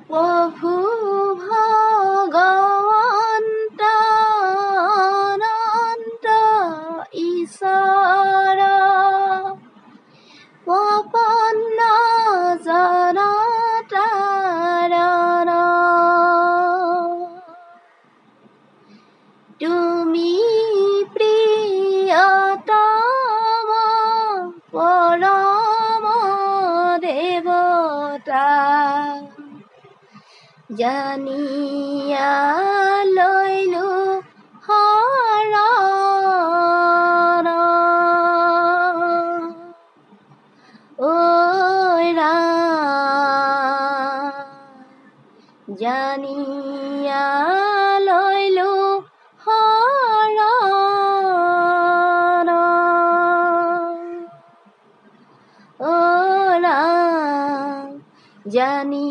প্ৰভু ভগৱন্ত অনন্ত ঈশ্বৰ প্ৰপন্ন জনতাৰণ তুমি প্ৰিয়তম পৰম দেৱতা জানিয়া লৈলো শৰণ ঐ ৰাম জানিয়া লৈলো শৰণ ঐ ৰাম জানি